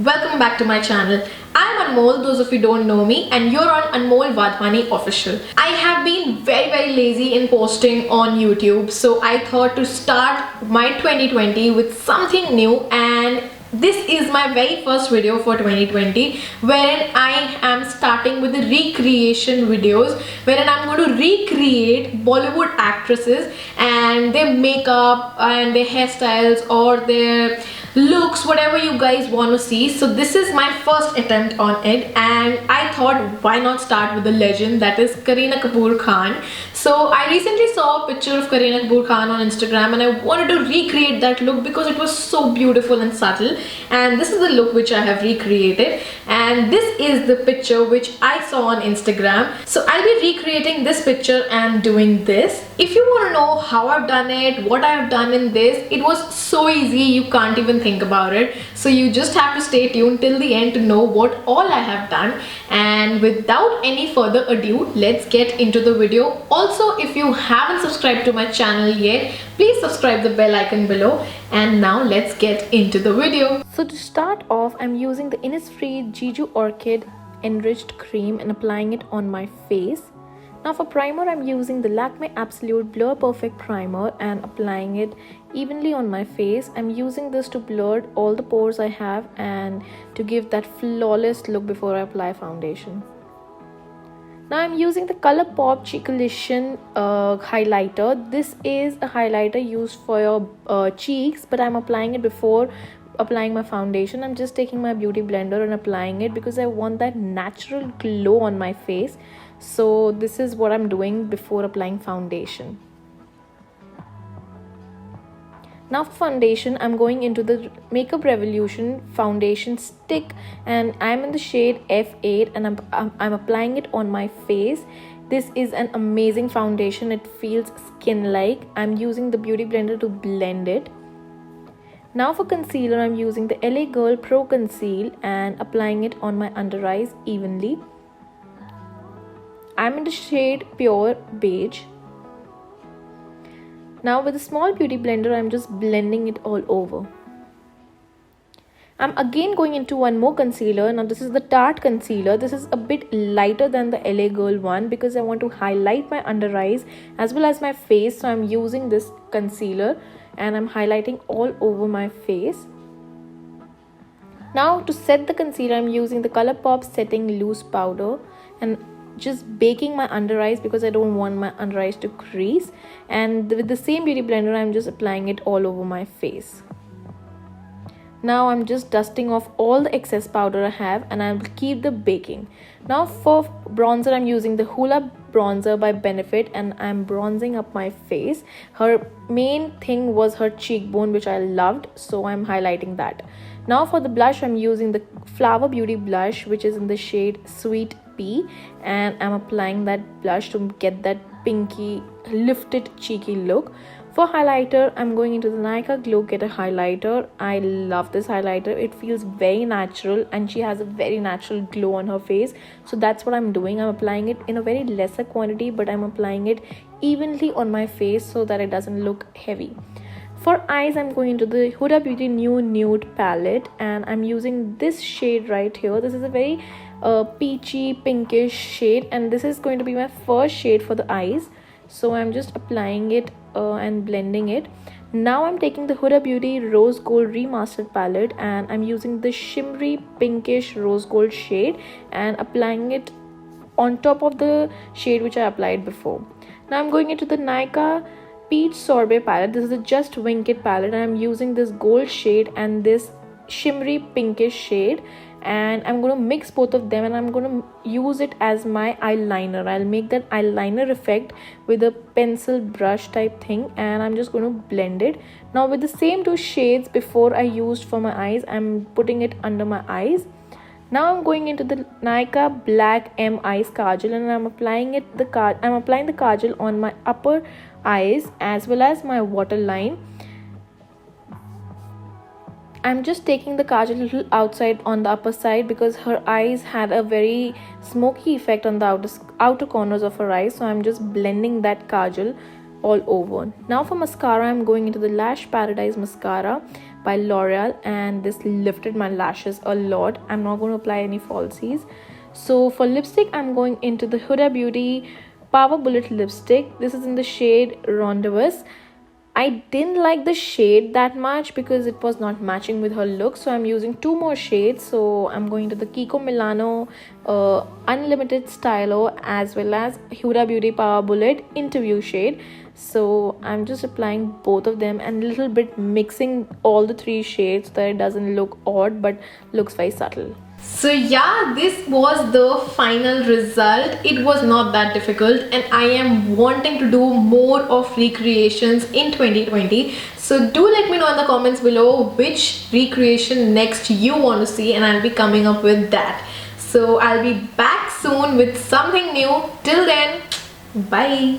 Welcome back to my channel. I'm Anmol, those of you don't know me, and you're on Anmol Wadhwani official. I have been very lazy in posting on YouTube, so I thought to start my 2020 with something new, and this is my very first video for 2020 wherein I am starting with the recreation videos wherein I'm going to recreate Bollywood actresses and their makeup and their hairstyles or their looks, whatever you guys want to see. So this is my first attempt on it, and I thought why not start with the legend, that is Kareena Kapoor Khan. So I recently saw a picture of Kareena Kapoor Khan on Instagram and I wanted to recreate that look because it was so beautiful and subtle, and this is the look which I have recreated, and this is the picture which I saw on Instagram. So I'll be recreating this picture and doing this. If you want to know how I've done it, what I've done in this, it was so easy you can't even think about it. So you just have to stay tuned till the end to know what all I have done. And without any further ado, let's get into the video. Also, if you haven't subscribed to my channel yet, please subscribe the bell icon below. And now let's get into the video. So to start off, I'm using the Innisfree Jiju Orchid Enriched Cream and applying it on my face. Now for primer, I'm using the Lakme Absolute Blur Perfect Primer and applying it evenly on my face. I'm using this to blur all the pores I have and to give that flawless look before I apply foundation. Now I'm using the Colourpop Cheeklision highlighter. This is a highlighter used for your cheeks, but I'm applying it before applying my foundation. I'm just taking my beauty blender and applying it because I want that natural glow on my face. So this is what I'm doing before applying foundation. Now for foundation, I'm going into the Makeup Revolution foundation stick and I'm in the shade F8 and I'm applying it on my face. This is an amazing foundation. It feels skin-like. I'm using the beauty blender to blend it. Now for concealer, I'm using the LA Girl Pro Conceal and applying it on my under eyes evenly. I'm in the shade Pure Beige. Now with a small beauty blender, I'm just blending it all over. I'm again going into one more concealer. Now this is the Tarte concealer. This is a bit lighter than the LA Girl one because I want to highlight my under eyes as well as my face. So I'm using this concealer and I'm highlighting all over my face. Now to set the concealer, I'm using the Colourpop Setting Loose Powder and just baking my under eyes because I don't want my under eyes to crease, and with the same beauty blender I'm just applying it all over my face. Now I'm just dusting off all the excess powder I have and I'll keep the baking. Now for bronzer, I'm using the Hoola bronzer by Benefit and I'm bronzing up my face. Her main thing was her cheekbone, which I loved, so I'm highlighting that. Now for the blush, I'm using the Flower Beauty blush, which is in the shade Sweet Pea, and I'm applying that blush to get that pinky lifted cheeky look. For highlighter, I'm going into the Nykaa Glow Getter highlighter. I love this highlighter. It feels very natural and she has a very natural glow on her face. So that's what I'm doing. I'm applying it in a very lesser quantity, but I'm applying it evenly on my face so that it doesn't look heavy. For eyes, I'm going into the Huda Beauty New Nude palette and I'm using this shade right here. This is a very peachy pinkish shade and this is going to be my first shade for the eyes. So I'm just applying it and blending it. Now I'm taking the Huda Beauty Rose Gold Remastered palette and I'm using the shimmery pinkish rose gold shade and applying it on top of the shade which I applied before. Now I'm going into the Nykaa Peach Sorbet palette. This is a Just Wink It palette and I'm using this gold shade and this shimmery pinkish shade, and I'm going to mix both of them and I'm going to use it as my eyeliner. I'll make that eyeliner effect with a pencil brush type thing and I'm just going to blend it. Now with the same two shades before I used for my eyes, I'm putting it under my eyes. Now I'm going into the Nykaa Black M Eyes Kajal and I'm applying the kajal on my upper eyes as well as my waterline. I'm just taking the kajal a little outside on the upper side because her eyes had a very smoky effect on the outer corners of her eyes. So I'm just blending that kajal all over. Now for mascara, I'm going into the Lash Paradise mascara. by L'Oreal, and this lifted my lashes a lot. I'm not going to apply any falsies. So for lipstick, I'm going into the Huda Beauty Power Bullet lipstick. This is in the shade Rendezvous. I didn't like the shade that much because it was not matching with her look, so I'm using 2 more shades. So I'm going to the Kiko Milano Unlimited Stylo as well as Huda Beauty Power Bullet Interview shade. So I'm just applying both of them and a little bit mixing all the 3 shades so that it doesn't look odd but looks very subtle. So yeah, this was the final result. It was not that difficult and I am wanting to do more of recreations in 2020. So do let me know in the comments below which recreation next you want to see, and I'll be coming up with that. So I'll be back soon with something new. Till then, bye.